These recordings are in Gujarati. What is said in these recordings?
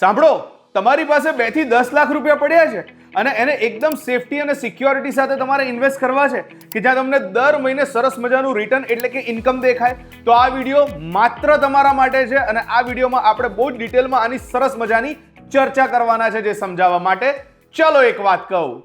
સાંભળો, તમારી પાસે 2 થી 10 લાખ રૂપિયા પડ્યા છે અને એને એકદમ સેફટી અને સિક્યોરિટી સાથે તમારે ઇન્વેસ્ટ કરવા છે કે જ્યાં તમને દર મહિને સરસ મજાનું રિટર્ન એટલે કે ઇન્કમ દેખાય. તો આ વિડીયો માત્ર તમારા માટે છે અને આ વિડીયોમાં આપણે બહુ જ ડિટેલમાં આની સરસ મજાની ચર્ચા કરવાના છે, જે સમજાવવા માટે ચલો એક વાત કહું.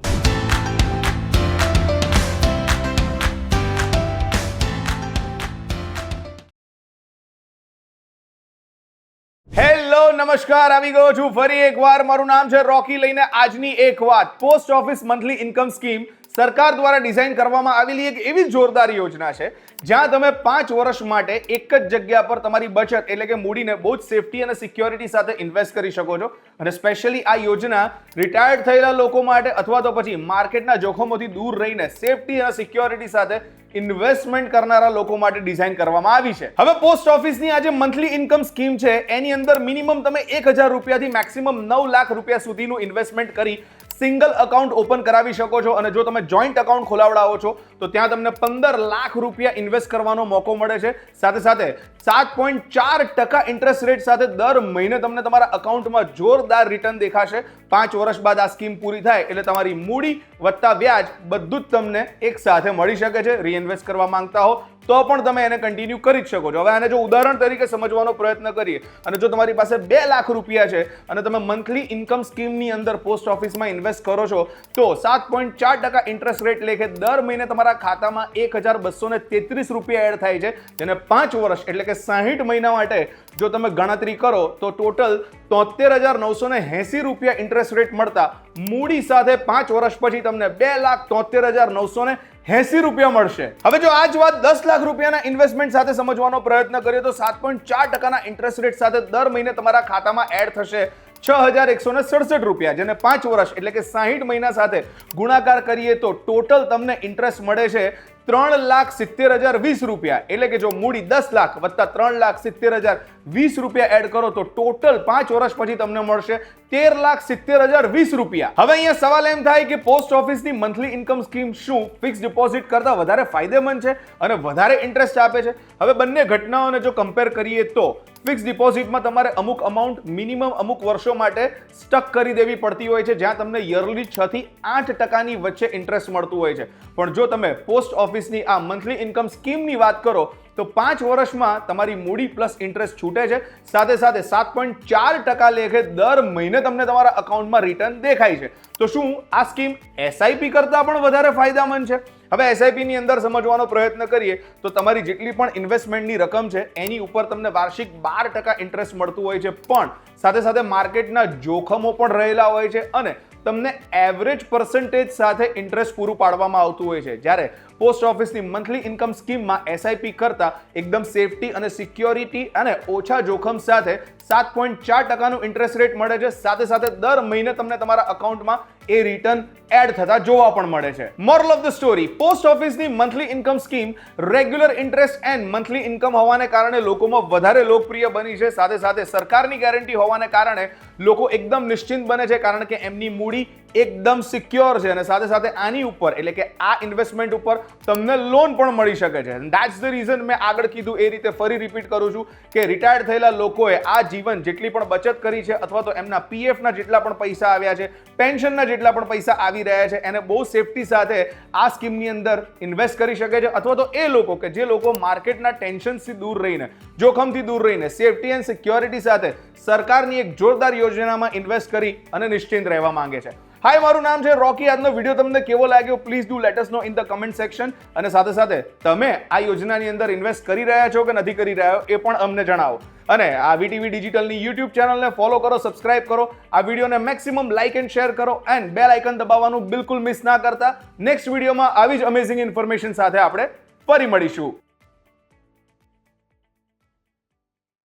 હેલો નમસ્કાર, આવી ગયો છું ફરી એકવાર. મારું નામ છે રોકી. લઈને આજની એક વાત, post office monthly income scheme સરકાર દ્વારા ડિઝાઇન કરવામાં આવેલી એક એવી જોરદાર યોજના છે જ્યાં તમે 5 વર્ષ માટે એક જ જગ્યા પર તમારી બચત એટલે કે મૂડીને બહુ જ સેફટી અને સિક્યોરિટી સાથે ઇન્વેસ્ટ કરી શકો છો. અને સ્પેશિયલી આ યોજના રિટાયર્ડ થયેલા લોકો માટે અથવા તો પછી માર્કેટના જોખમોથી દૂર રહીને સેફટી અને સિક્યોરિટી સાથે ઇન્વેસ્ટમેન્ટ કરનારા લોકો માટે ડિઝાઇન કરવામાં આવી છે. હવે પોસ્ટ ઓફિસની આ જે મંથલી ઇન્કમ સ્કીમ છે એની અંદર મિનિમમ તમે 1000 રૂપિયાથી મેક્સિમમ 9 લાખ રૂપિયા સુધીનું ઇન્વેસ્ટમેન્ટ કરી સિંગલ અકાઉન્ટ ઓપન કરાવી શકો છો. અને જો તમે જોઈન્ટ અકાઉન્ટ ખોલાવડાવો છો તો ત્યાં તમને 15 લાખ રૂપિયા ઇન્વેસ્ટ કરવાનો મોકો મળે છે. સાથે સાથે 7.4% ઇન્ટરેસ્ટ રેટ સાથે દર મહિને તમને તમારા અકાઉન્ટમાં જોરદાર રિટર્ન દેખાશે. 5 વર્ષ બાદ આ સ્કીમ પૂરી થાય એટલે તમારી મૂડી વત્તા વ્યાજ બધું જ તમને એક સાથે મળી શકે છે. રીઇન્વેસ્ટ કરવા માંગતા હો તો પણ તમે એને કન્ટિન્યુ કરી જ શકો છો. હવે આને જો ઉદાહરણ તરીકે સમજવાનો પ્રયત્ન કરીએ અને જો તમારી પાસે 2 લાખ રૂપિયા છે અને તમે મંથલી ઇન્કમ સ્કીમની અંદર પોસ્ટ ઓફિસમાં ઇન્વેસ્ટ કરો છો તો 7.4% ઇન્ટરેસ્ટ રેટ લેખે દર મહિને તમારા ખાતામાં 1233 રૂપિયા એડ થાય છે, જેને 5 વર્ષ એટલે કે 60 મહિના માટે જો તમે ગણતરી કરો તો ટોટલ 73,980 રૂપિયા ઇન્ટરેસ્ટ રેટ મળતા મૂડી સાથે 5 વર્ષ પછી તમને 2,73,980 રૂપિયા મળશે. હવે જો આ જ વાત 10 લાખ રૂપિયાના ઇન્વેસ્ટમેન્ટ સાથે સમજવાનો પ્રયત્ન કરીએ તો 7.4%ના ઇન્ટરેસ્ટ રેટ સાથે દર મહિને તમારા ખાતામાં એડ થશે 6,167 રૂપિયા, જેને 5 વર્ષ એટલે કે 60 મહિના સાથે ગુણાકાર કરીએ તો ટોટલ તમને ઇન્ટરેસ્ટ મળે છે 3,70,020 રૂપિયા. એટલે કે જો મૂડી 10 લાખ વત્તા 3,70,020 રૂપિયા એડ કરો તો ટોટલ 5 વર્ષ પછી તમને મળશે 13,70,020 રૂપિયા. હવે અહીંયા સવાલ એમ થાય કે પોસ્ટ ઓફિસની મંથલી ઇન્કમ સ્કીમ શું ફિક્સ ડિપોઝિટ કરતા વધારે ફાયદેમંદ છે અને વધારે ઇન્ટરેસ્ટ આપે છે? હવે બંને ઘટનાઓને જો કમ્પેર કરીએ તો ફિક્સ ડિપોઝિટમાં તમારે અમુક અમાઉન્ટ મિનિમમ અમુક વર્ષો માટે સ્ટક કરી દેવી પડતી હોય છે, જ્યાં તમને યરલી 6 થી 8%ની વચ્ચે ઇન્ટરેસ્ટ મળતું હોય છે. પણ જો તમે પોસ્ટ ઓફિસની આ મંથલી ઇન્કમ સ્કીમની વાત કરો તો 5 વર્ષમાં તમારી મૂડી પ્લસ ઇન્ટરેસ્ટ છૂટે છે. સાથે સાથે 7.4% લેખે દર મહિને તમને તમારા અકાઉન્ટમાં રિટર્ન દેખાય છે. તો શું આ સ્કીમ એસઆઈપી કરતાં પણ વધારે ફાયદામંદ છે? હવે એસઆઈપી ની અંદર સમજવાનો પ્રયત્ન કરીએ તો તમારી જેટલી પણ ઇન્વેસ્ટમેન્ટની રકમ છે એની ઉપર તમને વાર્ષિક 12% ઇન્ટરેસ્ટ મળતું હોય છે, પણ સાથે સાથે માર્કેટના જોખમો પણ રહેલા હોય છે અને તમને એવરેજ પર્સન્ટેજ સાથે ઇન્ટરેસ્ટ પૂરું પાડવામાં આવતું હોય છે. જ્યારે પોસ્ટ ઓફિસની મંથલી ઇન્કમ સ્કીમમાં એસઆઈપી કરતા એકદમ સેફટી અને સિક્યોરિટી અને ઓછા જોખમ સાથે 7.4%નું ઇન્ટરેસ્ટ રેટ મળે છે. સાથે સાથે દર મહિને તમને તમારા અકાઉન્ટમાં એ રિટર્ન એડ થતા જોવા પણ મળે છે. Moral of the story, post ઓફિસની monthly income scheme regular interest and monthly income હોવાને કારણે લોકોમાં વધારે લોકપ્રિય બની છે. સાથે સાથે સરકારની ગેરંટી હોવાને કારણે લોકો એકદમ નિશ્ચિંત બને છે, કારણ કે એમની મૂડી એકદમ સિક્યોર છે અને સાથે સાથે આની ઉપર એટલે કે આ ઇન્વેસ્ટમેન્ટ ઉપર તમને લોન પણ મળી શકે છે. ધેટ્સ ધ રીઝન મેં આગળ કીધું એ રીતે ફરી રિપીટ કરું છું કે રિટાયર્ડ થયેલા લોકોએ આ જીવન જેટલી પણ બચત કરી છે અથવા તો એમના પીએફના જેટલા પણ પૈસા આવ્યા છે, પેન્શનના જેટલા પણ પૈસા આવી રહ્યા છે, એને બહુ સેફટી સાથે આ સ્કીમની અંદર ઇન્વેસ્ટ કરી શકે છે. અથવા તો એ લોકો કે જે લોકો માર્કેટના ટેન્શનથી દૂર રહીને, જોખમથી દૂર રહીને સેફટી એન્ડ સિક્યોરિટી સાથે સરકારની એક જોરદાર યોજનામાં ઇન્વેસ્ટ કરી અને નિશ્ચિંત રહેવા માંગે છે. હાય, મારું નામ છે રોકી. આજનો વિડીયો તમને કેવો લાગ્યો please do let us no in the comment section. અને સાથે સાથે તમે આ યોજનાની અંદર ઇન્વેસ્ટ કરી રહ્યા છો કે નથી કરી રહ્યા એ પણ અમને જણાવો. અને આ વીટીવી ડિજિટલની યુટ્યુબ ચેનલને ફોલો કરો, સબસ્ક્રાઇબ કરો, આ વિડીયોને મેક્સિમમ લાઇક એન્ડ શેર કરો એન્ડ બેલ આઇકન દબાવવાનું બિલકુલ મિસ ના કરતા. નેક્સ્ટ વિડીયોમાં આવી જ અમેઝિંગ ઇન્ફોર્મેશન સાથે આપણે ફરી મળીશું.